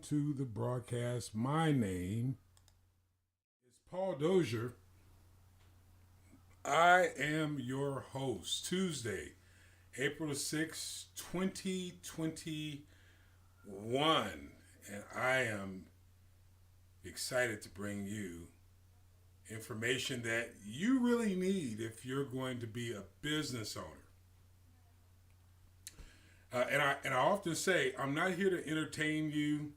to the broadcast. My name is Paul Dozier. I am your host. Tuesday, April 6, 2021. And I am excited to bring you information that you really need if you're going to be a business owner. And I often say, I'm not here to entertain you.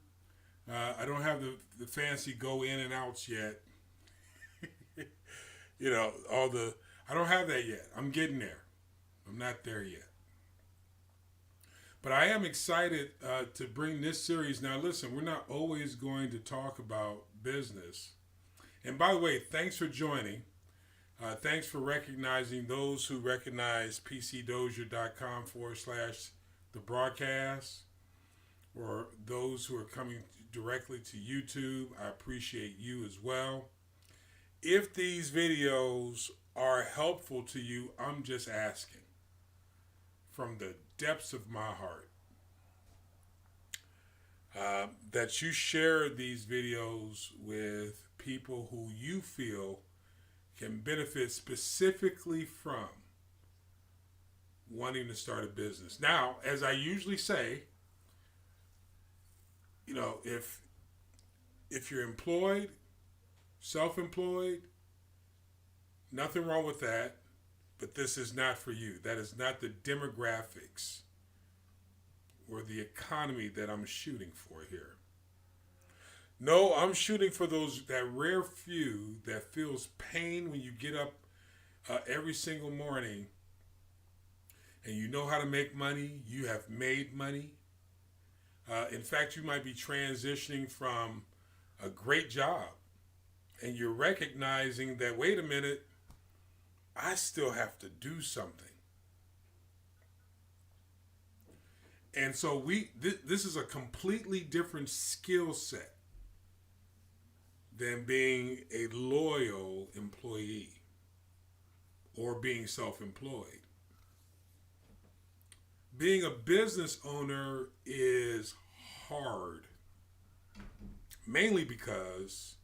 I don't have the fancy go in and outs yet. I don't have that yet. I'm getting there. I'm not there yet. But I am excited to bring this series. Now, listen, we're not always going to talk about business. And by the way, thanks for joining. Thanks for recognizing those who recognize pcdozier.com/the broadcast, or those who are coming directly to YouTube. I appreciate you as well. If these videos are helpful to you, I'm just asking from the depths of my heart that you share these videos with people who you feel can benefit specifically from wanting to start a business. Now, as I usually say, if you're employed, self-employed, nothing wrong with that, but this is not for you. That is not the demographics or the economy that I'm shooting for here. No, I'm shooting for that rare few that feels pain when you get up every single morning and you know how to make money. You have made money. In fact, you might be transitioning from a great job and you're recognizing that, wait a minute, I still have to do something. And so this is a completely different skill set than being a loyal employee or being self-employed. Being a business owner is hard, mainly because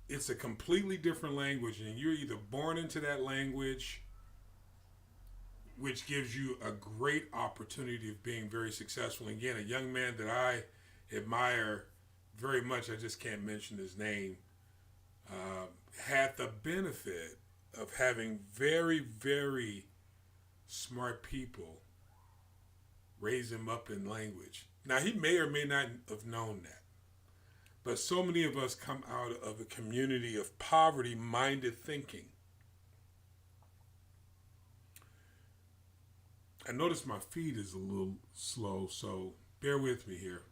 it's a completely different language, and you're either born into that language, which gives you a great opportunity of being very successful. And again, a young man that I admire very much, I just can't mention his name, had the benefit of having very, very smart people raise him up in language. Now, he may or may not have known that. But so many of us come out of a community of poverty-minded thinking. I notice my feed is a little slow, so bear with me here.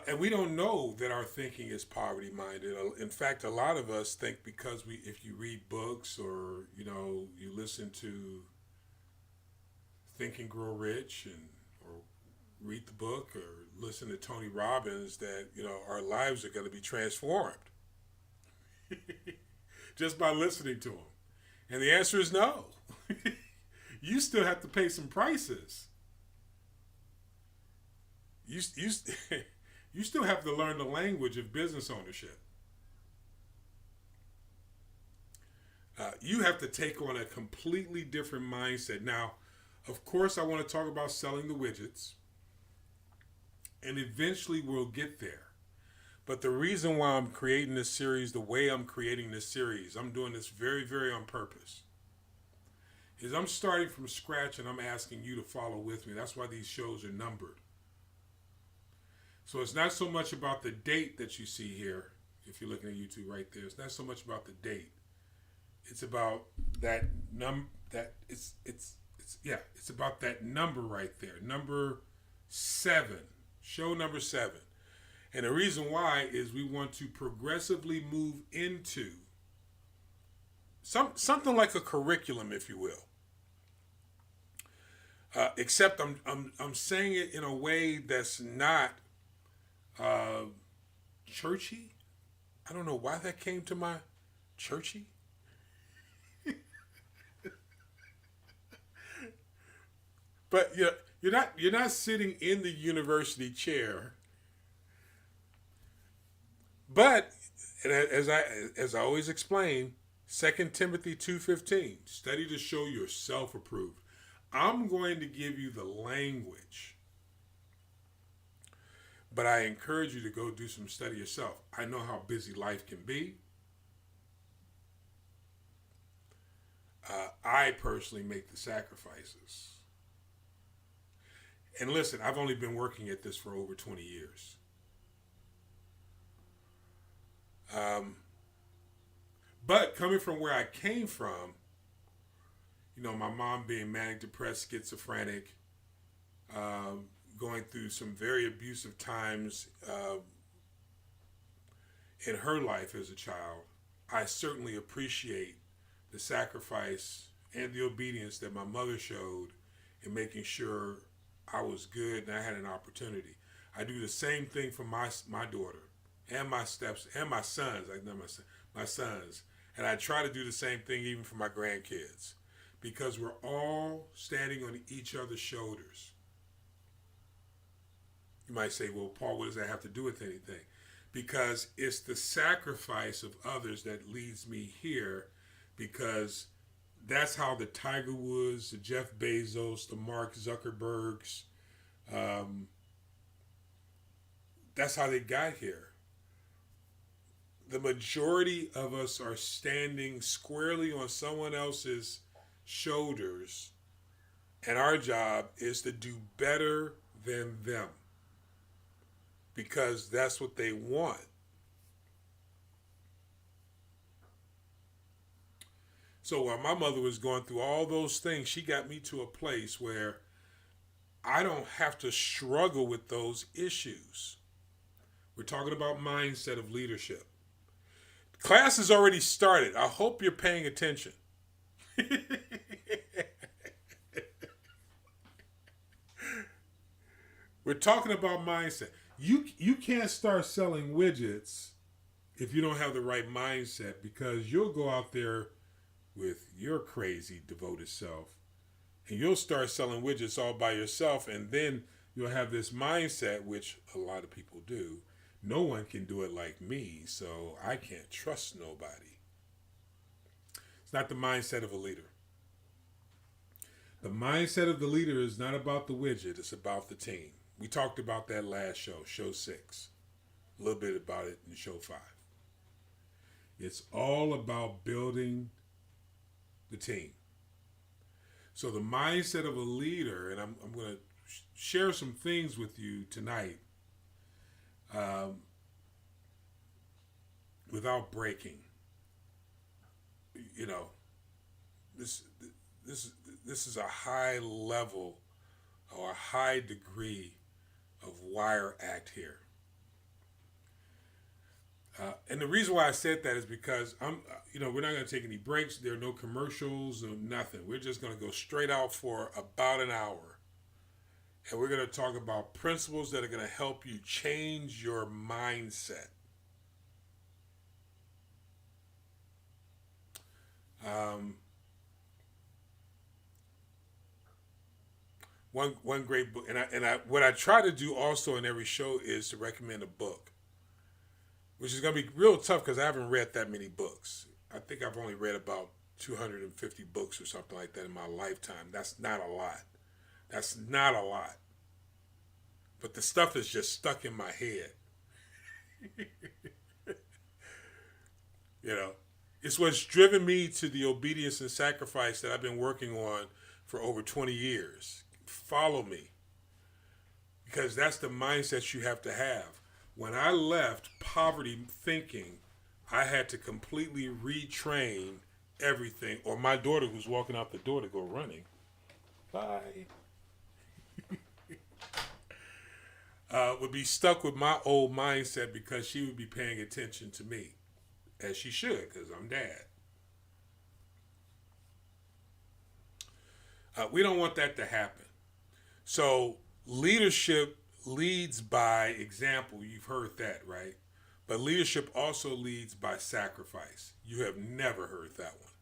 And we don't know that our thinking is poverty-minded. In fact, a lot of us think because if you read books or, you listen to Think and Grow Rich or read the book or listen to Tony Robbins that, our lives are going to be transformed just by listening to them. And the answer is no. You still have to pay some prices. You still have to learn the language of business ownership. You have to take on a completely different mindset. Now, of course, I want to talk about selling the widgets, and eventually we'll get there. But the reason why I'm creating this series, the way I'm creating this series, I'm doing this very, very on purpose, is I'm starting from scratch and I'm asking you to follow with me. That's why these shows are numbered. So it's not so much about the date that you see here, if you're looking at YouTube right there. It's not so much about the date. It's about that it's about that number right there. Number 7. Show number 7. And the reason why is we want to progressively move into something like a curriculum, if you will. Except I'm saying it in a way that's not churchy. I don't know why that came to my churchy. But You're not sitting in the university chair, but as I always explain, 2 Timothy 2:15, study to show yourself approved. I'm going to give you the language, but I encourage you to go do some study yourself. I know how busy life can be. I personally make the sacrifices. And listen, I've only been working at this for over 20 years. But coming from where I came from, my mom being manic depressed, schizophrenic, going through some very abusive times in her life as a child, I certainly appreciate the sacrifice and the obedience that my mother showed in making sure I was good and I had an opportunity. I do the same thing for my daughter and my steps and my sons. My sons, and I try to do the same thing even for my grandkids, because we're all standing on each other's shoulders. You might say, "Well, Paul, what does that have to do with anything?" Because it's the sacrifice of others that leads me here, because that's how the Tiger Woods, the Jeff Bezos, the Mark Zuckerbergs, that's how they got here. The majority of us are standing squarely on someone else's shoulders, and our job is to do better than them, because that's what they want. So while my mother was going through all those things, she got me to a place where I don't have to struggle with those issues. We're talking about mindset of leadership. Class has already started. I hope you're paying attention. We're talking about mindset. You can't start selling widgets if you don't have the right mindset, because you'll go out there with your crazy devoted self and you'll start selling widgets all by yourself, and then you'll have this mindset, which a lot of people do. No one can do it like me, so I can't trust nobody. It's not the mindset of a leader. The mindset of the leader is not about the widget, it's about the team. We talked about that last show 6. A little bit about it in show 5. It's all about building the team. So the mindset of a leader, and I'm going to share some things with you tonight, without breaking. This is a high level or a high degree of wire act here. And the reason why I said that is because we're not going to take any breaks. There are no commercials, no nothing. We're just going to go straight out for about an hour. And we're going to talk about principles that are going to help you change your mindset. One great book, and I what I try to do also in every show is to recommend a book, which is going to be real tough because I haven't read that many books. I think I've only read about 250 books or something like that in my lifetime. That's not a lot. But the stuff is just stuck in my head. It's what's driven me to the obedience and sacrifice that I've been working on for over 20 years. Follow me. Because that's the mindset you have to have. When I left poverty thinking, I had to completely retrain everything. Or my daughter, who's walking out the door to go running, bye, would be stuck with my old mindset because she would be paying attention to me, as she should, because I'm dad. We don't want that to happen. So leadership leads by example. You've heard that, right? But leadership also leads by sacrifice. You have never heard that one.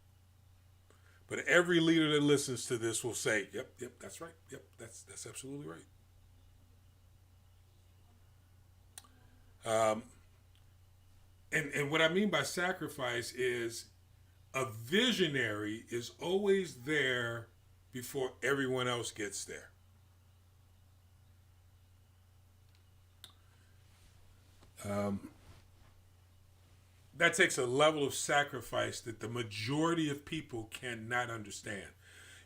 But every leader that listens to this will say, "Yep, yep, that's right. Yep, that's absolutely right." Um, and what I mean by sacrifice is a visionary is always there before everyone else gets there. Um, that takes a level of sacrifice that the majority of people cannot understand.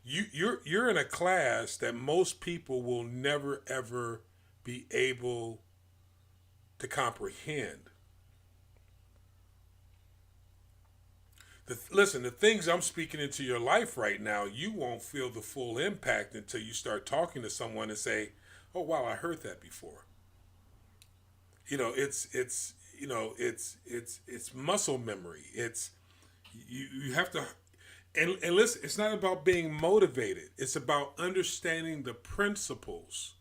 You're in a class that most people will never ever be able to comprehend. Listen, the things I'm speaking into your life right now, you won't feel the full impact until you start talking to someone and say, "Oh wow, I heard that before." It's muscle memory. It's you have to and listen. It's not about being motivated. It's about understanding the principles.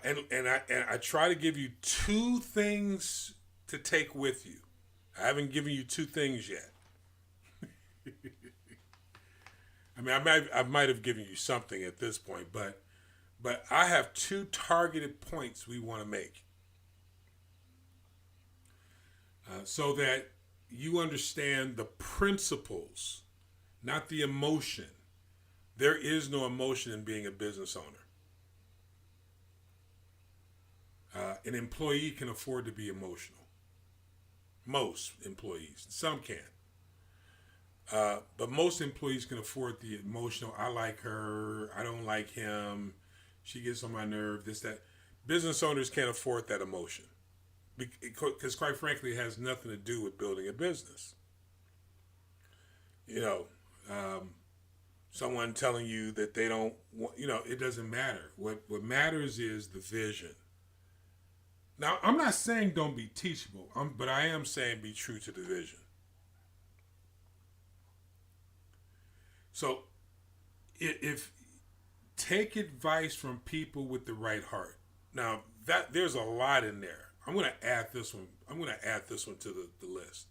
And I try to give you two things to take with you. I haven't given you two things yet. I mean, I might have given you something at this point, but I have two targeted points we want to make, so that you understand the principles, not the emotion. There is no emotion in being a business owner. An employee can afford to be emotional. Most employees, some can. But most employees can afford the emotional. I like her. I don't like him. She gets on my nerve. This, that. Business owners can't afford that emotion. Because quite frankly, it has nothing to do with building a business. You know, someone telling you that they don't want, it doesn't matter. What matters is the vision. Now, I'm not saying don't be teachable, but I am saying be true to the vision. So, if take advice from people with the right heart. Now, that there's a lot in there. I'm going to add this one. I'm going to add this one to the list.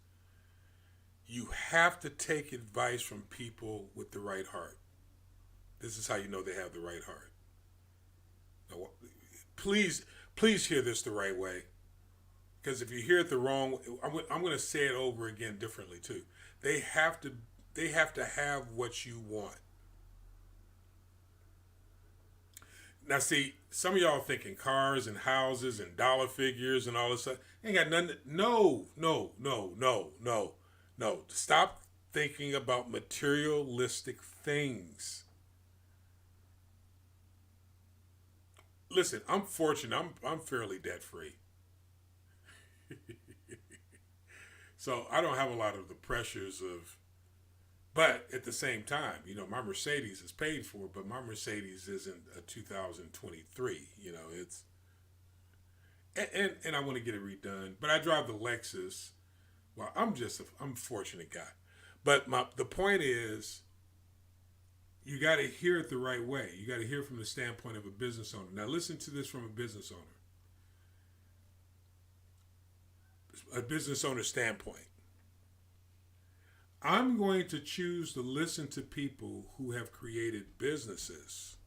You have to take advice from people with the right heart. This is how you know they have the right heart. Now, please hear this the right way. Because if you hear it the wrong way, I'm going to say it over again differently too. They have to have what you want. Now, see, some of y'all thinking cars and houses and dollar figures and all this stuff. Ain't got nothing. No. Stop thinking about materialistic things. Listen, I'm fortunate. I'm fairly debt free. So I don't have a lot of the pressures of, but at the same time, my Mercedes is paid for, but my Mercedes isn't a 2023. It's, and I want to get it redone, but I drive the Lexus. Well, I'm a fortunate guy. But the point is, you got to hear it the right way. You got to hear it from the standpoint of a business owner. Now listen to this from a business owner. A business owner standpoint. I'm going to choose to listen to people who have created businesses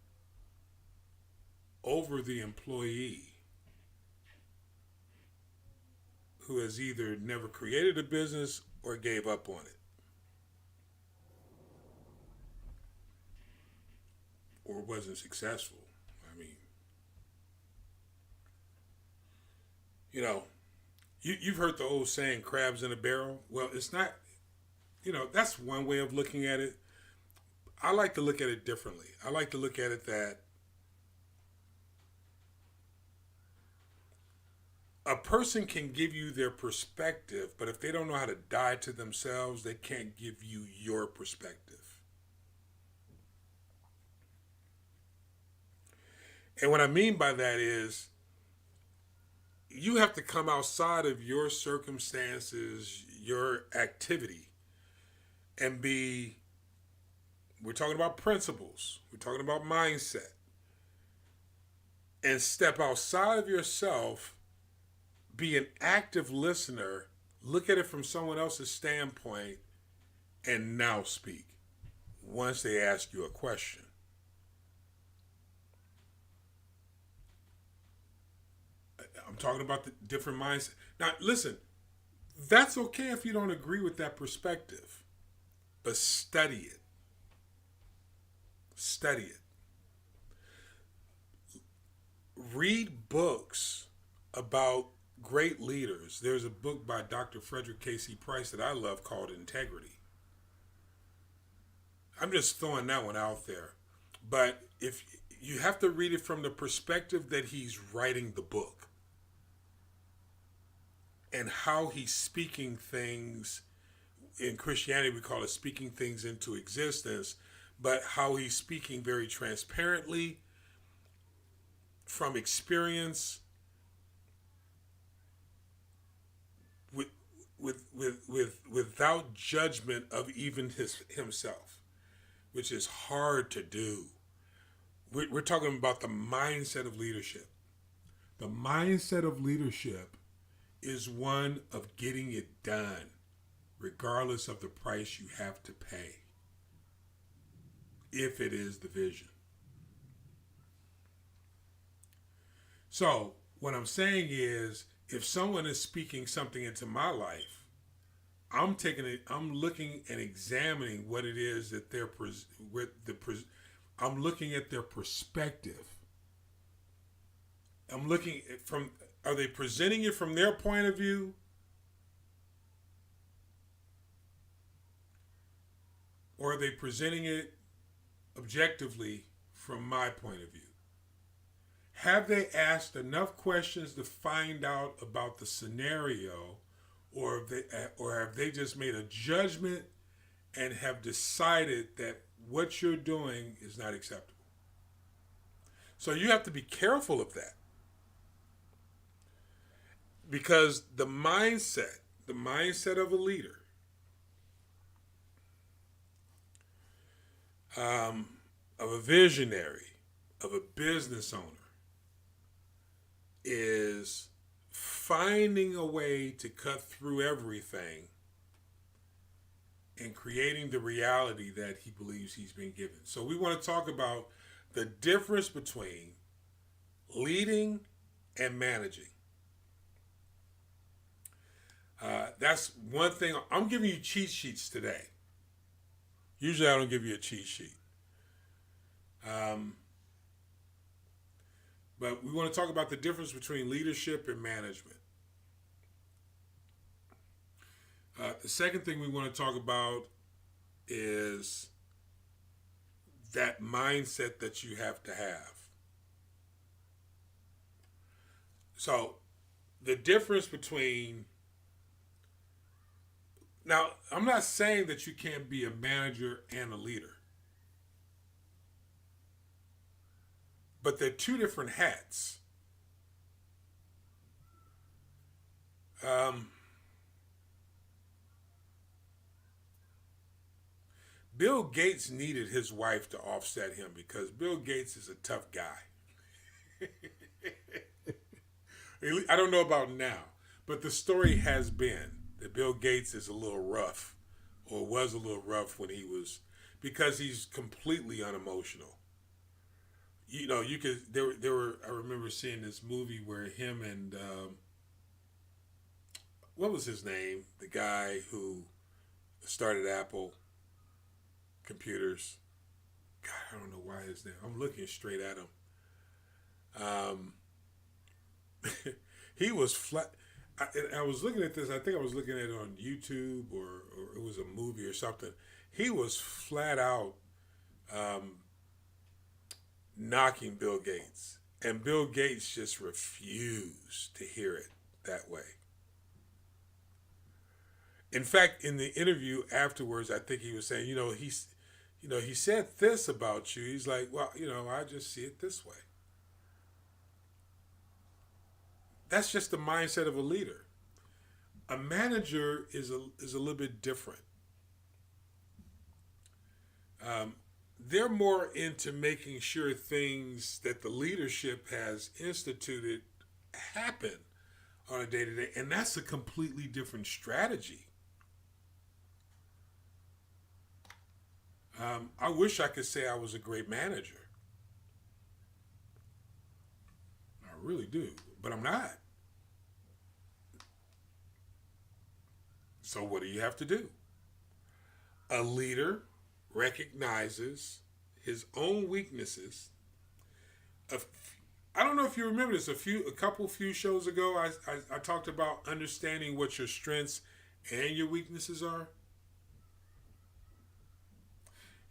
over the employee who has either never created a business or gave up on it, or wasn't successful. I mean, you've heard the old saying, crabs in a barrel. Well, it's not, that's one way of looking at it. I like to look at it differently. I like to look at it that a person can give you their perspective, but if they don't know how to die to themselves, they can't give you your perspective. And what I mean by that is, you have to come outside of your circumstances, your activity, and we're talking about principles, we're talking about mindset, and step outside of yourself, be an active listener, Look at it from someone else's standpoint and now speak once they ask you a question. I'm talking about the different mindset. Now, listen, that's okay if you don't agree with that perspective, but study it. Study it. Read books about great leaders. There's a book by Dr. Frederick K.C. Price that I love called Integrity. I'm just throwing that one out there. But if you have to read it from the perspective that he's writing the book and how he's speaking things, in Christianity we call it speaking things into existence, but how he's speaking very transparently from experience without judgment of even himself, which is hard to do. We're talking about the mindset of leadership. The mindset of leadership is one of getting it done, regardless of the price you have to pay, if it is the vision. So what I'm saying is, if someone is speaking something into my life, I'm looking and examining what it is that I'm looking at their perspective. I'm looking from, are they presenting it from their point of view? Or are they presenting it objectively from my point of view? Have they asked enough questions to find out about the scenario, or have they just made a judgment and have decided that what you're doing is not acceptable? So you have to be careful of that, because the mindset of a leader, of a visionary, of a business owner, is finding a way to cut through everything and creating the reality that he believes he's been given. So we want to talk about the difference between leading and managing. That's one thing. I'm giving you cheat sheets today. Usually I don't give you a cheat sheet. But we want to talk about the difference between leadership and management. The second thing we want to talk about is that mindset that you have to have. So the difference between, now I'm not saying that you can't be a manager and a leader, but they're two different hats. Bill Gates needed his wife to offset him because Bill Gates is a tough guy. I don't know about now, but the story has been that Bill Gates is a little rough, or was a little rough when he was, because he's completely unemotional. You know, you could, there were, I remember seeing this movie where him and, what was his name? The guy who started Apple computers. God, I don't know why his name. I'm looking straight at him. He was flat. I was looking at this. I think I was looking at it on YouTube, or it was a movie or something. He was flat out knocking Bill Gates. And Bill Gates just refused to hear it that way. In fact, in the interview afterwards, I think he was saying, he said this about you. He's like, well, I just see it this way. That's just the mindset of a leader. A manager is a little bit different. They're more into making sure things that the leadership has instituted happen on a a day-to-day, and that's a completely different strategy. I wish I could say I was a great manager. I really do, but I'm not. So what do you have to do? A leader recognizes his own weaknesses. I don't know if you remember this. A few shows ago, I talked about understanding what your strengths and your weaknesses are.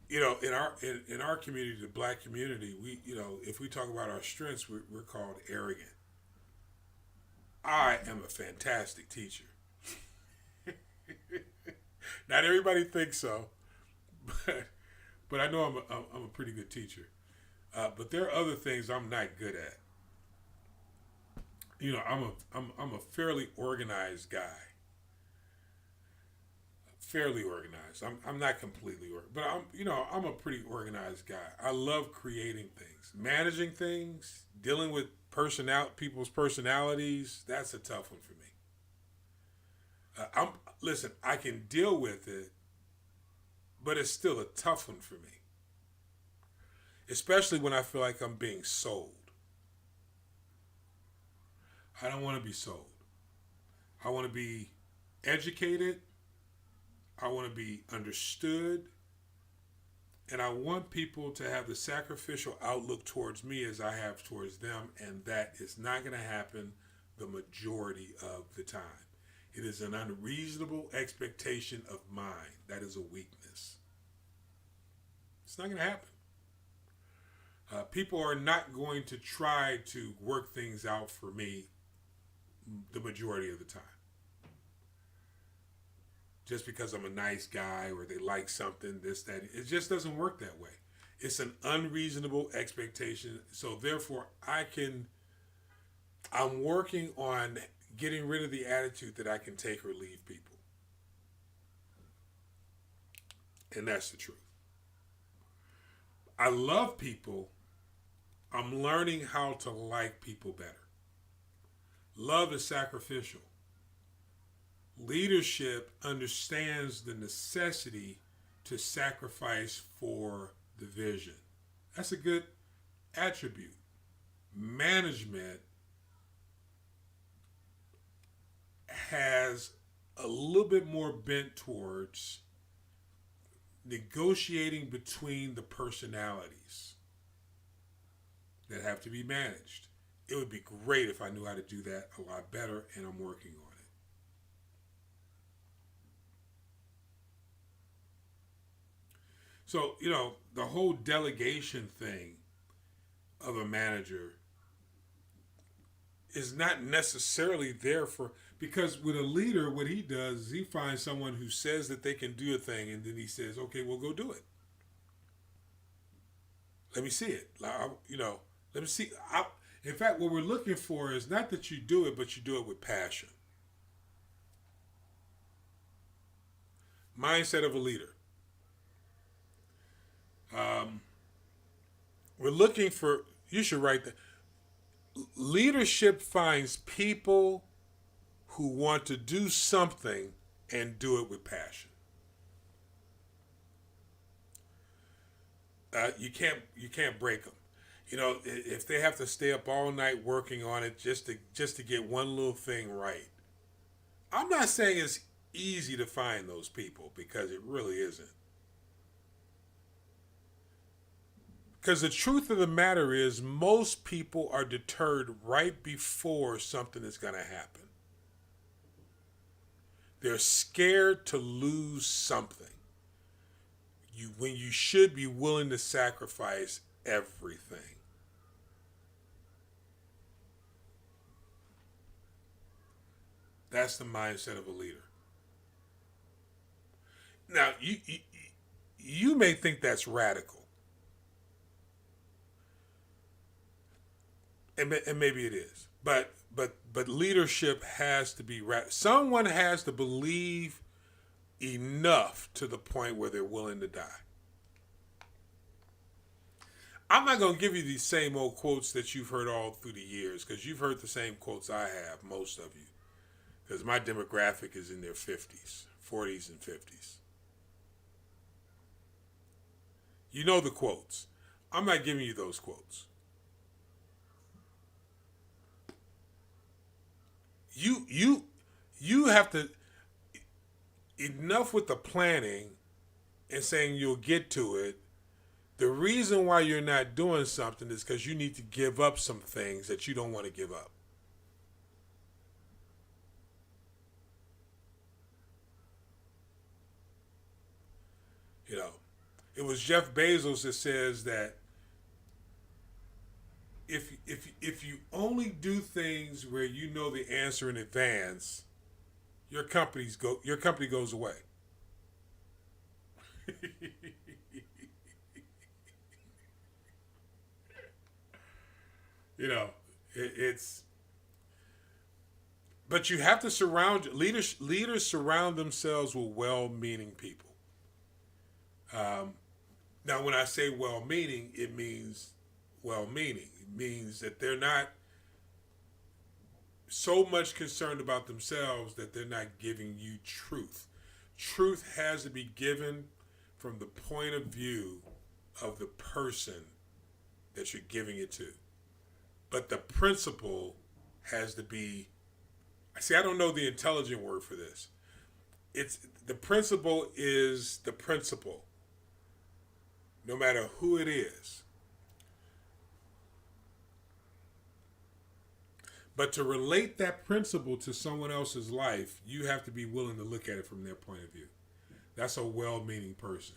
You know, in our community, the black community, we, you know, if we talk about our strengths, we're called arrogant. I am a fantastic teacher. Not everybody thinks so, but I know I'm a pretty good teacher. But there are other things I'm not good at. You know, I'm a fairly organized guy. Fairly organized. I'm not completely organized, but I'm a pretty organized guy. I love creating things, managing things, dealing with people's personalities. That's a tough one for me. Listen. I can deal with it, but it's still a tough one for me, especially when I feel like I'm being sold. I don't want to be sold. I want to be educated. I want to be understood. And I want people to have the sacrificial outlook towards me as I have towards them. And that is not going to happen the majority of the time. It is an unreasonable expectation of mine. That is a weakness. It's not going to happen. People are not going to try to work things out for me the majority of the time. Just because I'm a nice guy or they like something, this, that. It just doesn't work that way. It's an unreasonable expectation. So therefore, I'm working on getting rid of the attitude that I can take or leave people. And that's the truth. I love people. I'm learning how to like people better. Love is sacrificial. Leadership understands the necessity to sacrifice for the vision. That's a good attribute. Management has a little bit more bent towards negotiating between the personalities that have to be managed. It would be great if I knew how to do that a lot better, and I'm working on it. So, you know, the whole delegation thing of a manager is not necessarily there because with a leader, what he does is he finds someone who says that they can do a thing, and then he says, okay, well, go do it. Let me see it. Let me see. In fact, what we're looking for is not that you do it, but you do it with passion. Mindset of a leader. We're looking for, you should write that. Leadership finds people who want to do something and do it with passion. You can't break them. You know, if they have to stay up all night working on it just to get one little thing right. I'm not saying it's easy to find those people, because it really isn't. Because the truth of the matter is, most people are deterred right before something is going to happen. They're scared to lose something. When you should be willing to sacrifice everything. That's the mindset of a leader. Now, you may think that's radical. And maybe it is. But leadership has to be someone has to believe enough to the point where they're willing to die. I'm not going to give you these same old quotes that you've heard all through the years, because you've heard the same quotes I have, most of you. because my demographic is in their 50s, 40s, and 50s. You know the quotes. I'm not giving you those quotes. You have to, enough with the planning and saying you'll get to it. The reason why you're not doing something is because you need to give up some things that you don't want to give up. You know, it was Jeff Bezos that says that if you only do things where you know the answer in advance, your company goes away. You know, it's, but you have to surround leaders surround themselves with well-meaning people. Now, when I say well-meaning, it means well-meaning. It means that they're not so much concerned about themselves that they're not giving you truth. Truth has to be given from the point of view of the person that you're giving it to. But the principle has to be, see, I don't know the intelligent word for this. It's the principle is the principle, no matter who it is. But to relate that principle to someone else's life, you have to be willing to look at it from their point of view. That's a well-meaning person.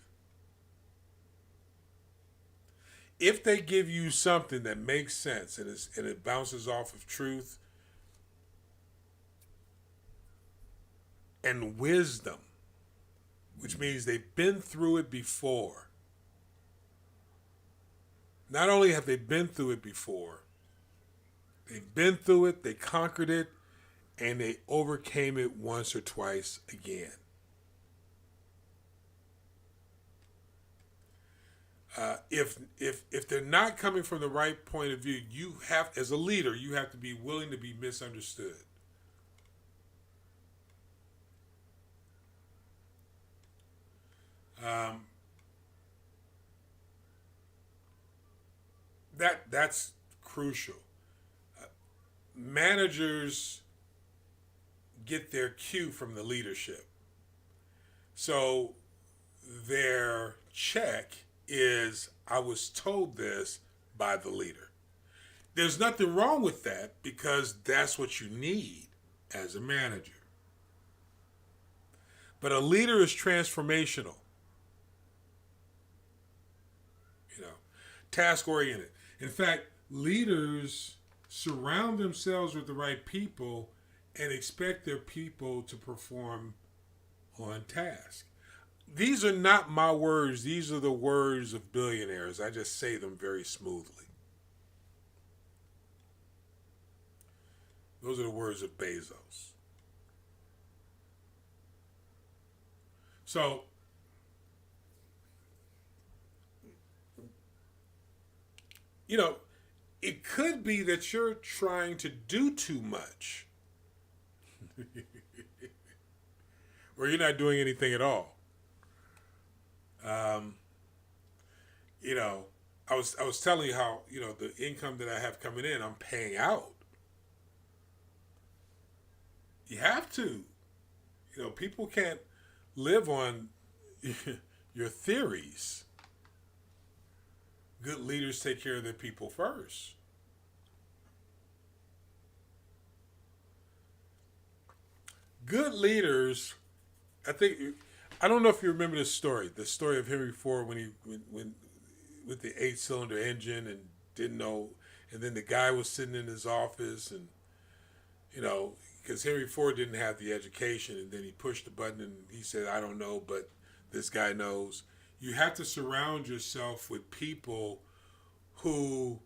If they give you something that makes sense and it bounces off of truth and wisdom, which means they've been through it before. Not only have they been through it before, they've been through it, they conquered it, and they overcame it once or twice again. If they're not coming from the right point of view, you have, as a leader, you have to be willing to be misunderstood. That's crucial. Managers get their cue from the leadership. So their check is, I was told this by the leader. There's nothing wrong with that because that's what you need as a manager. But a leader is transformational. You know, task oriented. In fact, leaders surround themselves with the right people and expect their people to perform on task. These are not my words. These are the words of billionaires. I just say them very smoothly. Those are the words of Bezos. So, you know, it could be that you're trying to do too much. Or you're not doing anything at all. You know, I was telling you how, you know, the income that I have coming in, I'm paying out. You have to. You know, people can't live on your theories. Good leaders take care of their people first. Good leaders, I don't know if you remember the story of Henry Ford when with the 8-cylinder engine and didn't know, and then the guy was sitting in his office and, you know, because Henry Ford didn't have the education, and then he pushed the button and he said, I don't know, but this guy knows. You have to surround yourself with people who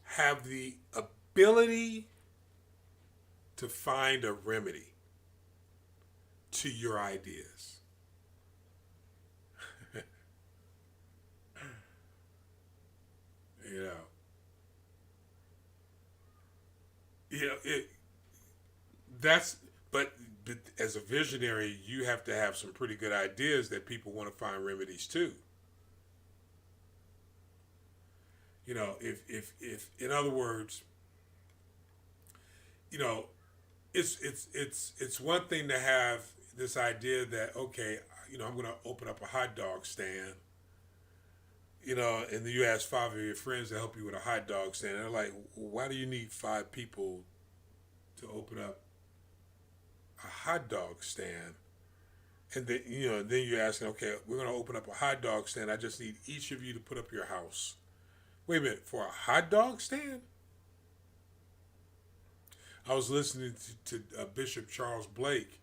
have the ability to find a remedy to your ideas. You know, that's but as a visionary, you have to have some pretty good ideas that people want to find remedies to. If in other words, you know, it's one thing to have this idea that, okay, I'm going to open up a hot dog stand, and then you ask 5 of your friends to help you with a hot dog stand. They're like, why do you need 5 people to open up a hot dog stand? And then, then you're asking, okay, we're going to open up a hot dog stand. I just need each of you to put up your house. Wait a minute, for a hot dog stand? I was listening to Bishop Charles Blake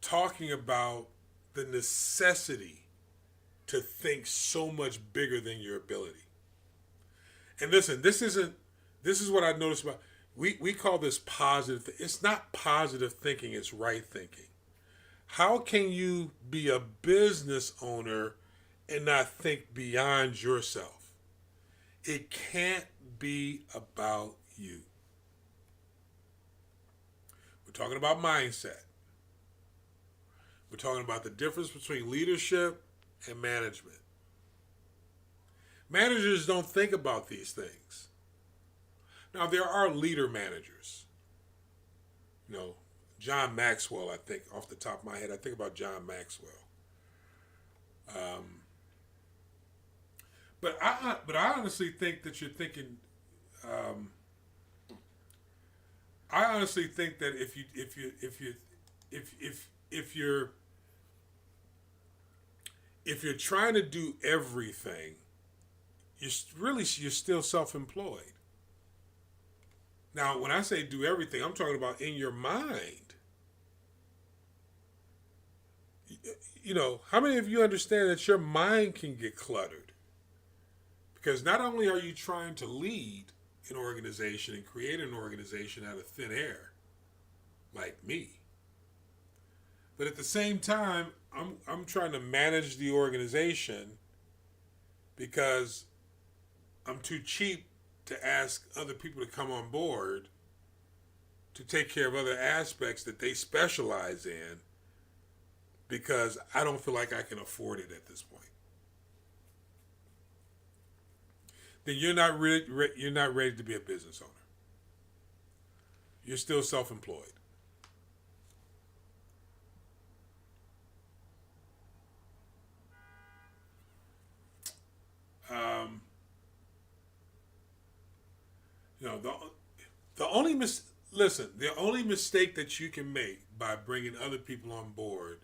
talking about the necessity to think so much bigger than your ability. And listen, this is what I noticed about, we call this positive. It's not positive thinking, it's right thinking. How can you be a business owner and not think beyond yourself? It can't be about you. We're talking about mindset. We're talking about the difference between leadership and management. Managers don't think about these things. Now, there are leader managers. John Maxwell, I think, off the top of my head, I think about John Maxwell. But I honestly think that you're thinking. I honestly think that if you're trying to do everything, you're still self-employed. Now, when I say do everything, I'm talking about in your mind. How many of you understand that your mind can get cluttered? Because not only are you trying to lead an organization and create an organization out of thin air, like me, but at the same time, I'm trying to manage the organization because I'm too cheap to ask other people to come on board to take care of other aspects that they specialize in, because I don't feel like I can afford it at this point. Then you're not ready to be a business owner. You're still self-employed. The only the only mistake that you can make by bringing other people on board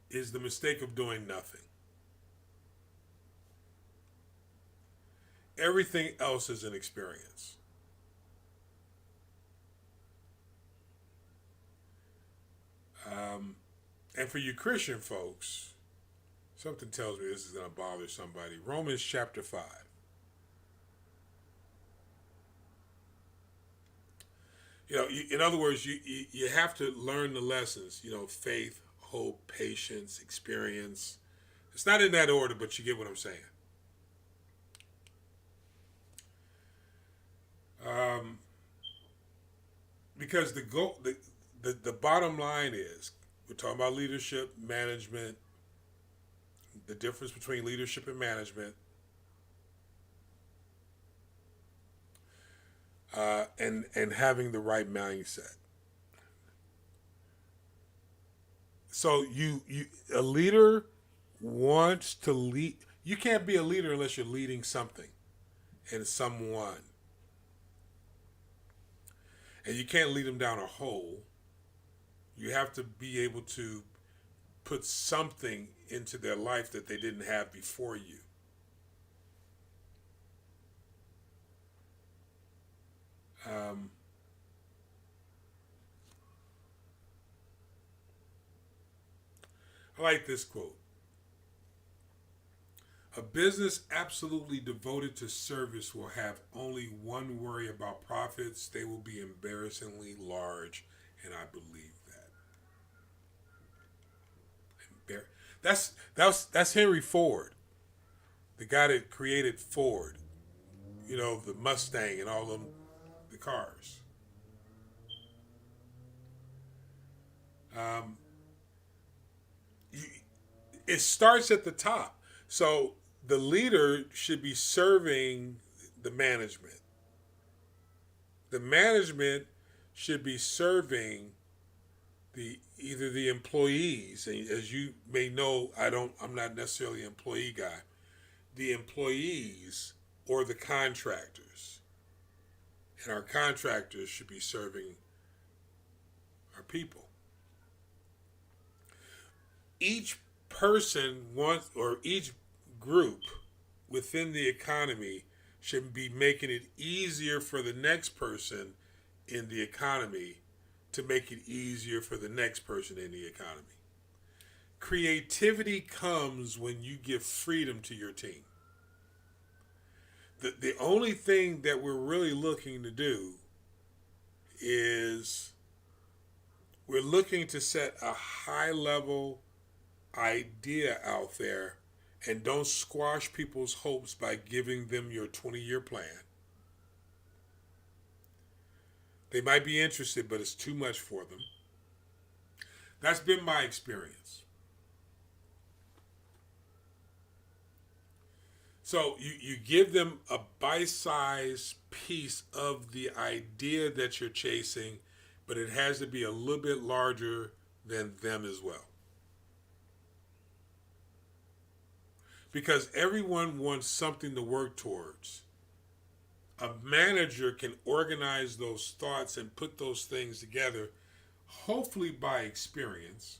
is the mistake of doing nothing. Everything else is an experience. And for you Christian folks, something tells me this is going to bother somebody. Romans chapter 5. In other words, you have to learn the lessons, faith, hope, patience, experience. It's not in that order, but you get what I'm saying. Because the bottom line is, we're talking about leadership, management, the difference between leadership and management, and having the right mindset. So a leader wants to lead. You can't be a leader unless you're leading something and someone. And you can't lead them down a hole. You have to be able to put something into their life that they didn't have before you. I like this quote. A business absolutely devoted to service will have only one worry about profits. They will be embarrassingly large, and I believe that. That's Henry Ford, the guy that created Ford. the Mustang and all them, the cars. Um, you, it starts at the top. So the leader should be serving the management. The management should be serving either the employees, and as you may know, I'm not necessarily an employee guy. The employees or the contractors. And our contractors should be serving our people. Each person wants, or each group within the economy should be making it easier for the next person in the economy to make it easier for the next person in the economy. Creativity comes when you give freedom to your team. The only thing that we're really looking to do is we're looking to set a high level idea out there and don't squash people's hopes by giving them your 20-year plan. They might be interested, but it's too much for them. That's been my experience. So you give them a bite-sized piece of the idea that you're chasing, but it has to be a little bit larger than them as well. Because everyone wants something to work towards. A manager can organize those thoughts and put those things together, hopefully by experience,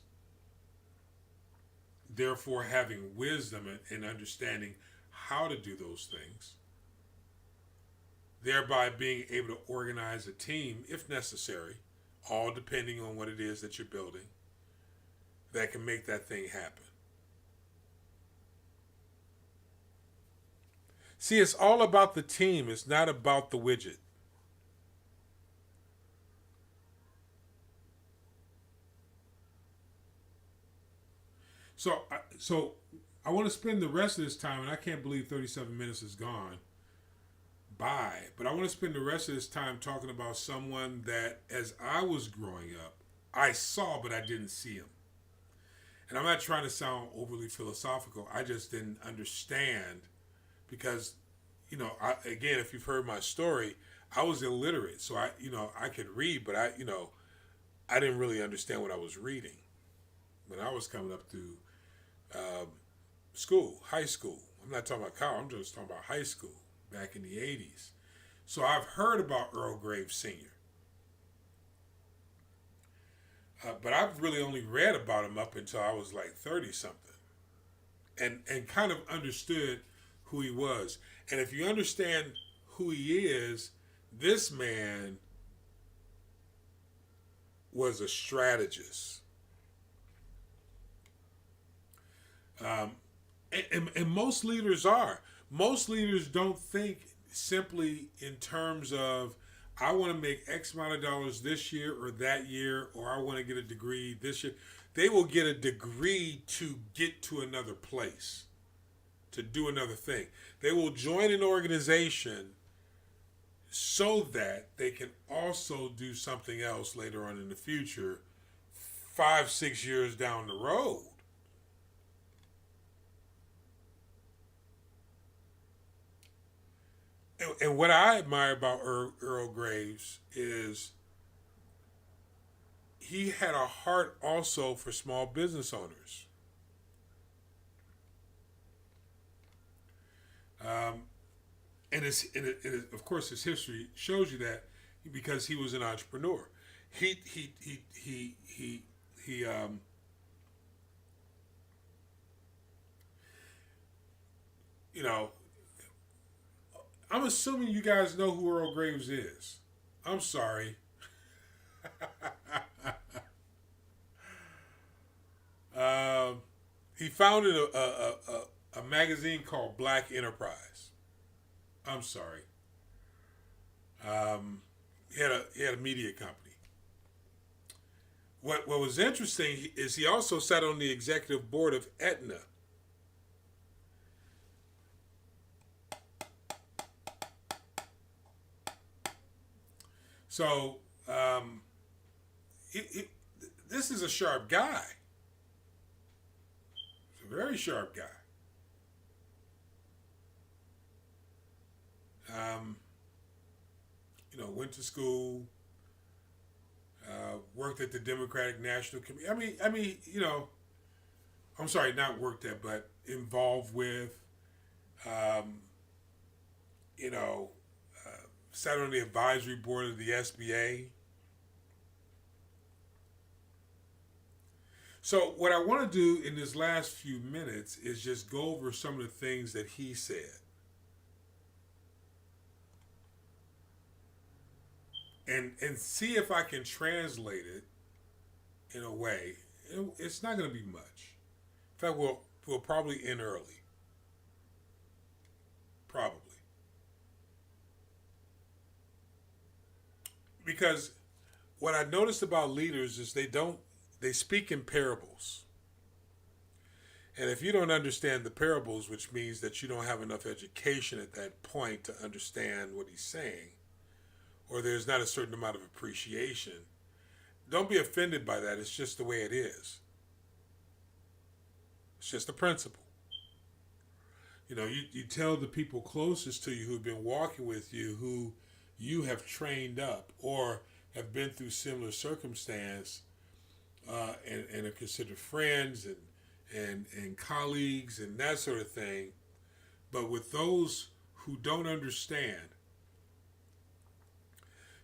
therefore having wisdom and understanding how to do those things, thereby being able to organize a team, if necessary, all depending on what it is that you're building, that can make that thing happen. See, it's all about the team. It's not about the widget. So I want to spend the rest of this time, and I can't believe 37 minutes is gone by, but I want to spend the rest of this time talking about someone that, as I was growing up, I saw, but I didn't see him. And I'm not trying to sound overly philosophical. I just didn't understand because, again, if you've heard my story, I was illiterate. So I could read, but I didn't really understand what I was reading when I was coming up through school, high school. I'm not talking about college. I'm just talking about high school back in the 80s. So I've heard about Earl Graves Sr. But I've really only read about him up until I was like 30 something, and kind of understood who he was. And if you understand who he is, this man was a strategist. And most leaders are. Most leaders don't think simply in terms of, I want to make X amount of dollars this year or that year, or I want to get a degree this year. They will get a degree to get to another place, to do another thing. They will join an organization so that they can also do something else later on in the future, 5-6 years down the road. And what I admire about Earl Graves is he had a heart also for small business owners. And of course, his history shows you that because he was an entrepreneur. He I'm assuming you guys know who Earl Graves is. I'm sorry. He founded a magazine called Black Enterprise. I'm sorry. He had a media company. What was interesting is he also sat on the executive board of Aetna. So it, it, this is a sharp guy. He's a very sharp guy. Um, went to school, worked at the Democratic National Committee. I'm sorry, not worked at, but involved with, um, you know, sat on the advisory board of the SBA. So what I want to do in this last few minutes is just go over some of the things that he said. And see if I can translate it in a way. It's not going to be much. In fact, we'll probably end early. Probably. Because what I noticed about leaders is they speak in parables. And if you don't understand the parables, which means that you don't have enough education at that point to understand what he's saying, or there's not a certain amount of appreciation, don't be offended by that. It's just the way it is. It's just a principle. You tell the people closest to you who've been walking with you, who you have trained up or have been through similar circumstance, and are considered friends and colleagues and that sort of thing. But with those who don't understand,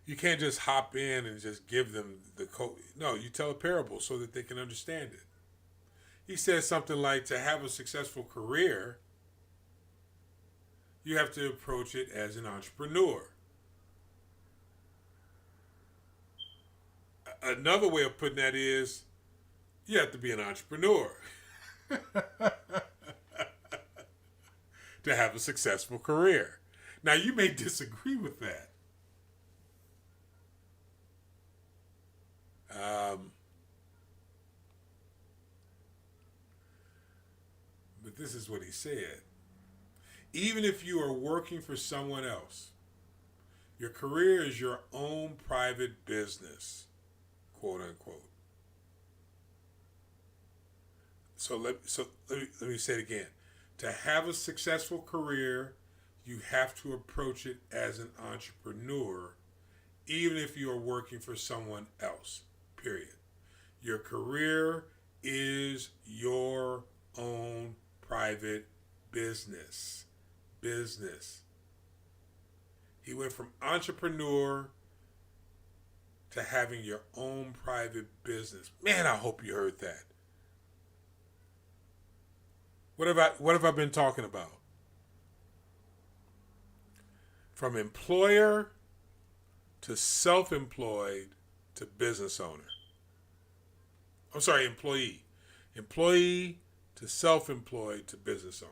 you can't just hop in and just give them the code. No, you tell a parable so that they can understand it. He says something like, to have a successful career, you have to approach it as an entrepreneur. Another way of putting that is, you have to be an entrepreneur to have a successful career. Now, you may disagree with that. But this is what he said. Even if you are working for someone else, your career is your own private business, quote unquote. So let me say it again. To have a successful career, you have to approach it as an entrepreneur, even if you are working for someone else, period. Your career is your own private business. He went from entrepreneur to having your own private business. Man, I hope you heard that. What have I been talking about? From employer to self-employed to business owner. I'm sorry, employee. Employee to self-employed to business owner.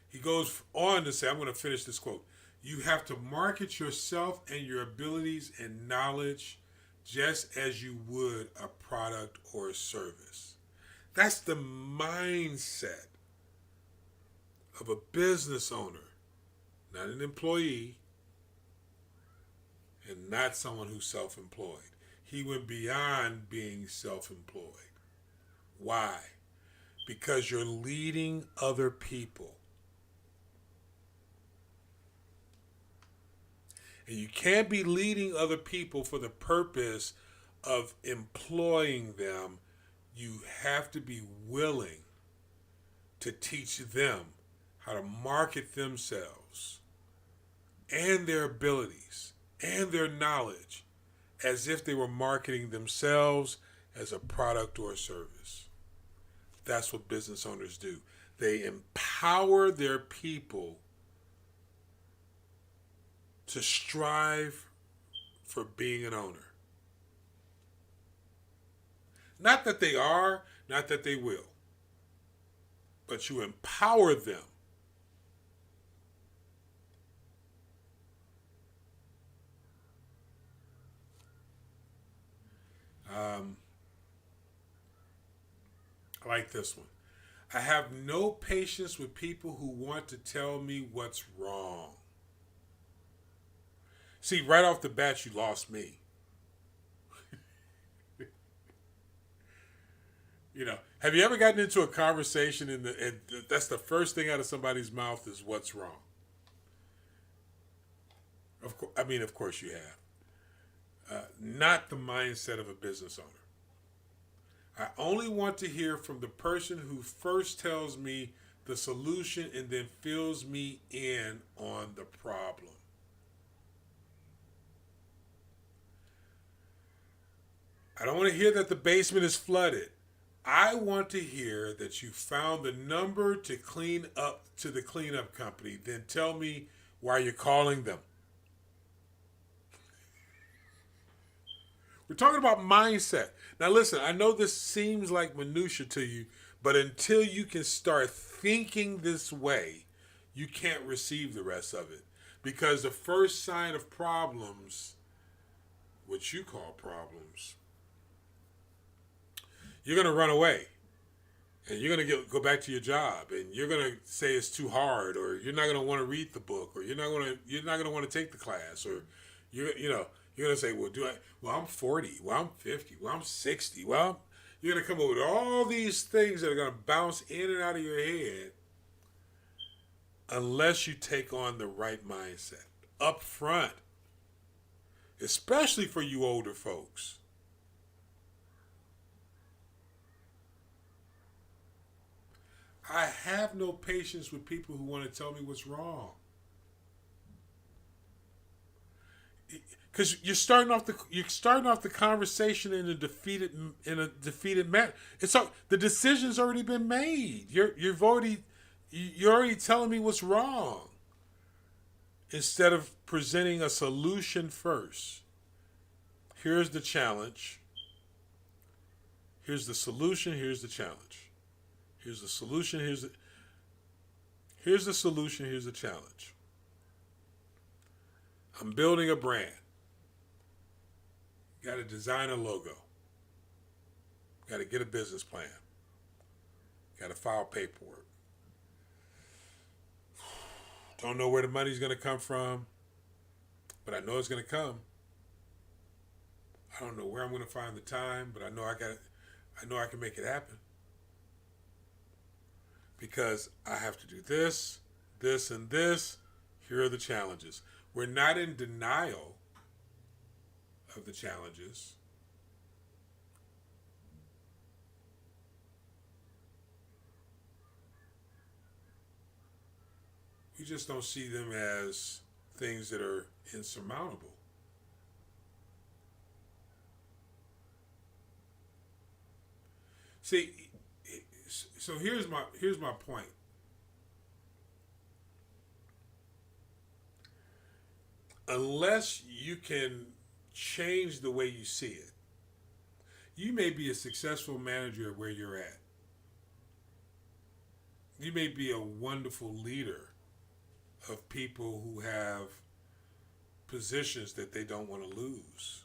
He goes on to say, I'm going to finish this quote. You have to market yourself and your abilities and knowledge just as you would a product or a service. That's the mindset of a business owner, not an employee, and not someone who's self-employed. He went beyond being self-employed. Why? Because you're leading other people. And you can't be leading other people for the purpose of employing them. You have to be willing to teach them how to market themselves and their abilities and their knowledge as if they were marketing themselves as a product or a service. That's what business owners do. They empower their people to strive for being an owner. Not that they are, not that they will, but you empower them I like this one. I have no patience with people who want to tell me what's wrong. See, right off the bat, you lost me. Have you ever gotten into a conversation and that's the first thing out of somebody's mouth is what's wrong? Of course you have. Not the mindset of a business owner. I only want to hear from the person who first tells me the solution and then fills me in on the problem. I don't want to hear that the basement is flooded. I want to hear that you found the number to clean up to the cleanup company. Then tell me why you're calling them. We're talking about mindset. Now listen, I know this seems like minutia to you, but until you can start thinking this way, you can't receive the rest of it. Because the first sign of problems, what you call problems, you're going to run away. And you're going to go back to your job, and you're going to say it's too hard, or you're not going to want to read the book, or you're not going to want to take the class, or you're going to say, I'm 40, I'm 50, I'm 60. You're going to come up with all these things that are going to bounce in and out of your head unless you take on the right mindset up front, especially for you older folks. I have no patience with people who want to tell me what's wrong. Because you're starting off the conversation in a defeated manner. The decision's already been made. You're already telling me what's wrong instead of presenting a solution first. Here's the challenge. Here's the solution. Here's the challenge. Here's the solution. Here's the solution. Here's the challenge. I'm building a brand. Got to design a logo. Got to get a business plan. Got to file paperwork. Don't know where the money's going to come from, but I know it's going to come. I don't know where I'm going to find the time, but I know I can make it happen. Because I have to do this, this, and this. Here are the challenges. We're not in denial of the challenges. We just don't see them as things that are insurmountable. See, so here's my point. Unless you can change the way you see it, you may be a successful manager where you're at. You may be a wonderful leader of people who have positions that they don't want to lose.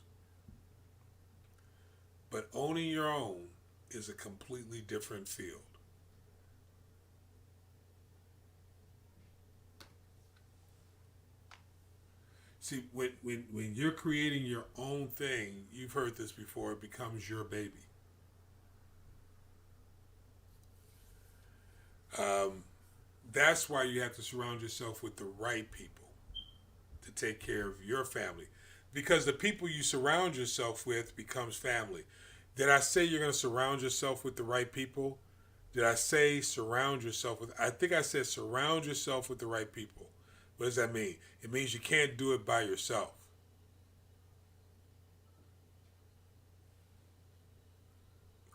But owning your own is a completely different field. See, when you're creating your own thing, you've heard this before, it becomes your baby. That's why you have to surround yourself with the right people to take care of your family. Because the people you surround yourself with becomes family. Did I say you're going to surround yourself with the right people? Did I say surround yourself with... I think I said surround yourself with the right people. What does that mean? It means you can't do it by yourself.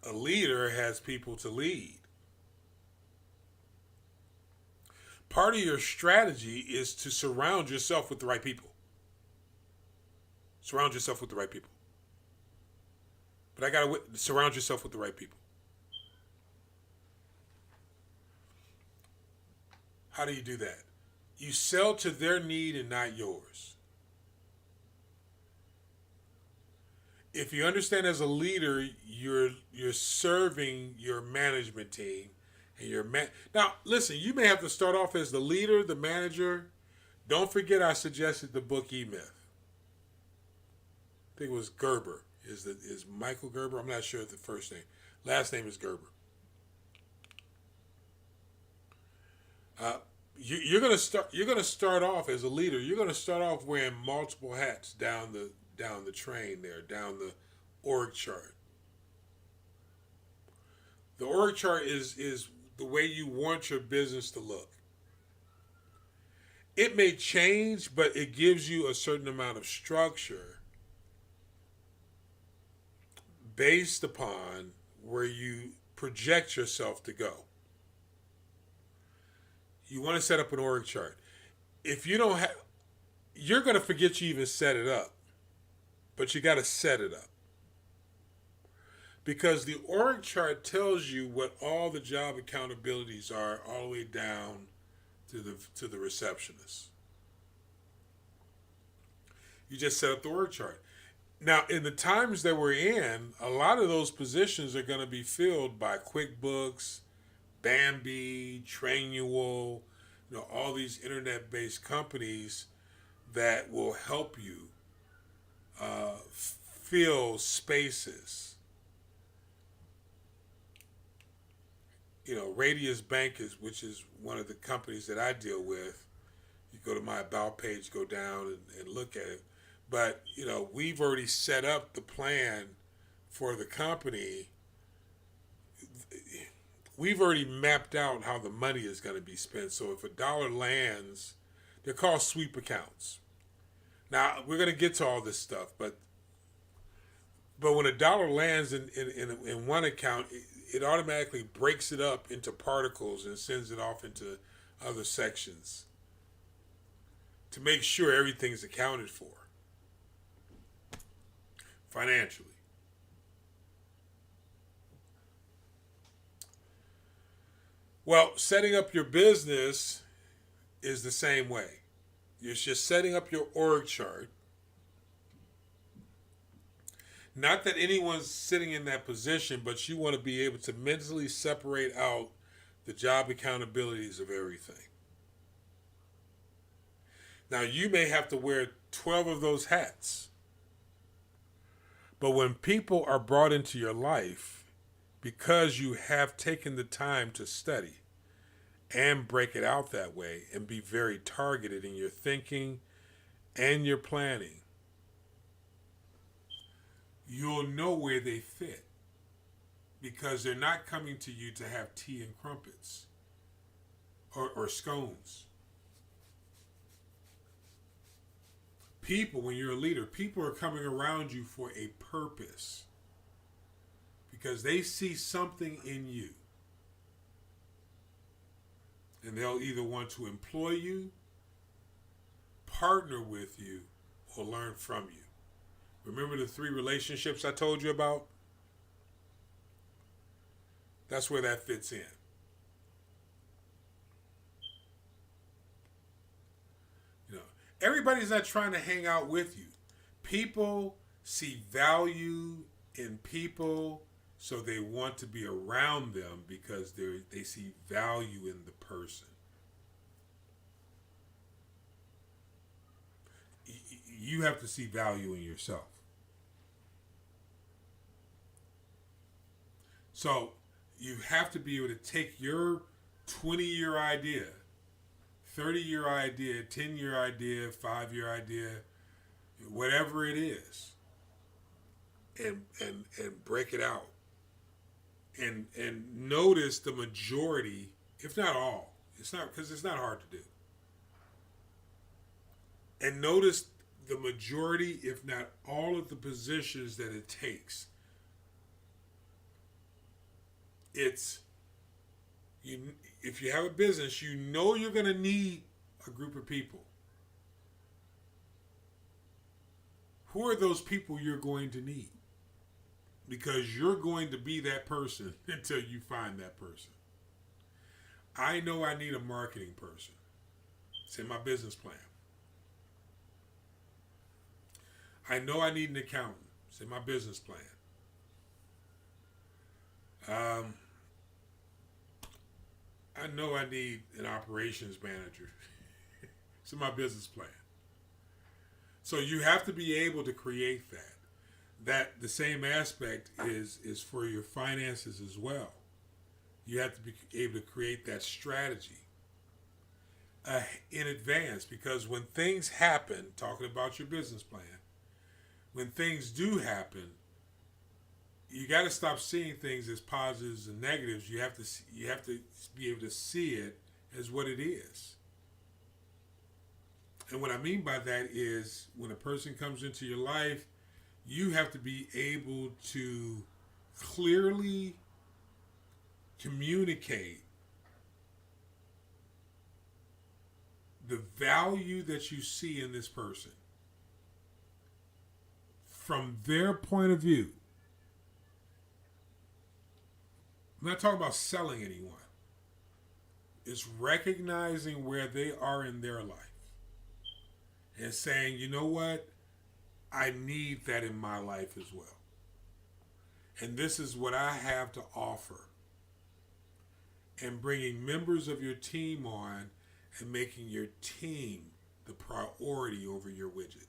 A leader has people to lead. Part of your strategy is to surround yourself with the right people. Surround yourself with the right people. But I got to surround yourself with the right people. How do you do that? You sell to their need and not yours. If you understand as a leader, you're serving your management team And you're now. Listen, you may have to start off as the leader, the manager. Don't forget, I suggested the book E Myth. I think it was Gerber. Is Michael Gerber? I'm not sure of the first name. Last name is Gerber. You're gonna start. You're gonna start off as a leader. You're gonna start off wearing multiple hats down the train there, down the org chart. The org chart is the way you want your business to look. It may change, but it gives you a certain amount of structure based upon where you project yourself to go. You want to set up an org chart. If you don't have, you're going to forget you even set it up, but you got to set it up. Because the org chart tells you what all the job accountabilities are all the way down to the receptionist. You just set up the org chart. Now, in the times that we're in, a lot of those positions are going to be filled by QuickBooks, Bambi, Trainual, all these internet-based companies that will help you fill spaces. Radius Bank which is one of the companies that I deal with. You go to my About page, go down and look at it. But, we've already set up the plan for the company. We've already mapped out how the money is going to be spent. So if a dollar lands, they're called sweep accounts. Now, we're going to get to all this stuff, but when a dollar lands in one account, it automatically breaks it up into particles and sends it off into other sections to make sure everything's accounted for financially. Well, setting up your business is the same way. You're just setting up your org chart. Not that anyone's sitting in that position, but you want to be able to mentally separate out the job accountabilities of everything. Now, you may have to wear 12 of those hats. But when people are brought into your life, because you have taken the time to study and break it out that way and be very targeted in your thinking and your planning, you'll know where they fit, because they're not coming to you to have tea and crumpets or scones. People, when you're a leader, people are coming around you for a purpose, because they see something in you. And they'll either want to employ you, partner with you, or learn from you. Remember the 3 relationships I told you about? That's where that fits in. Everybody's not trying to hang out with you. People see value in people, so they want to be around them because they see value in the person. You have to see value in yourself. So you have to be able to take your 20-year idea, 30-year idea, 10-year idea, 5-year idea, whatever it is, and break it out. And notice the majority, if not all. It's not, because it's not hard to do. And notice the majority, if not all, of the positions that it takes. It's if you have a business, you're going to need a group of people. Who are those people you're going to need? Because you're going to be that person until you find that person. I know I need a marketing person. It's in my business plan. I know I need an accountant. It's in my business plan. I know I need an operations manager. It's in my business plan. So you have to be able to create that. That the same aspect is for your finances as well. You have to be able to create that strategy in advance, because when things happen, talking about your business plan, when things do happen, you got to stop seeing things as positives and negatives. You have to be able to see it as what it is. And what I mean by that is when a person comes into your life, you have to be able to clearly communicate the value that you see in this person from their point of view. I'm not talking about selling anyone. It's recognizing where they are in their life and saying, you know what? I need that in my life as well. And this is what I have to offer. And bringing members of your team on and making your team the priority over your widget.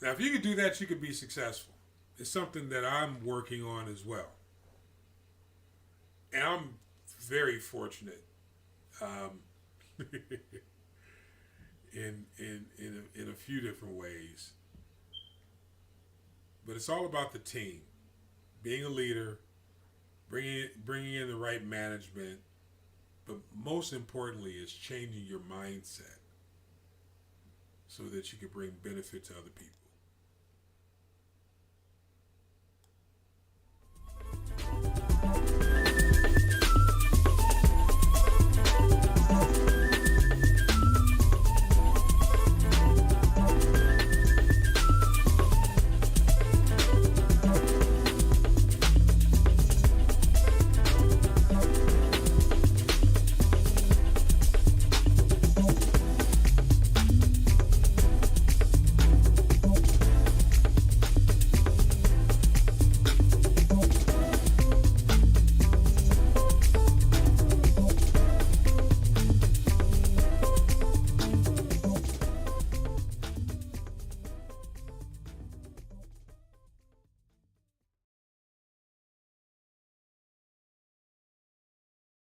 Now, if you could do that, you could be successful. It's something that I'm working on as well. And I'm very fortunate in a few different ways. But it's all about the team. Being a leader, bringing in the right management, but most importantly is changing your mindset so that you can bring benefit to other people.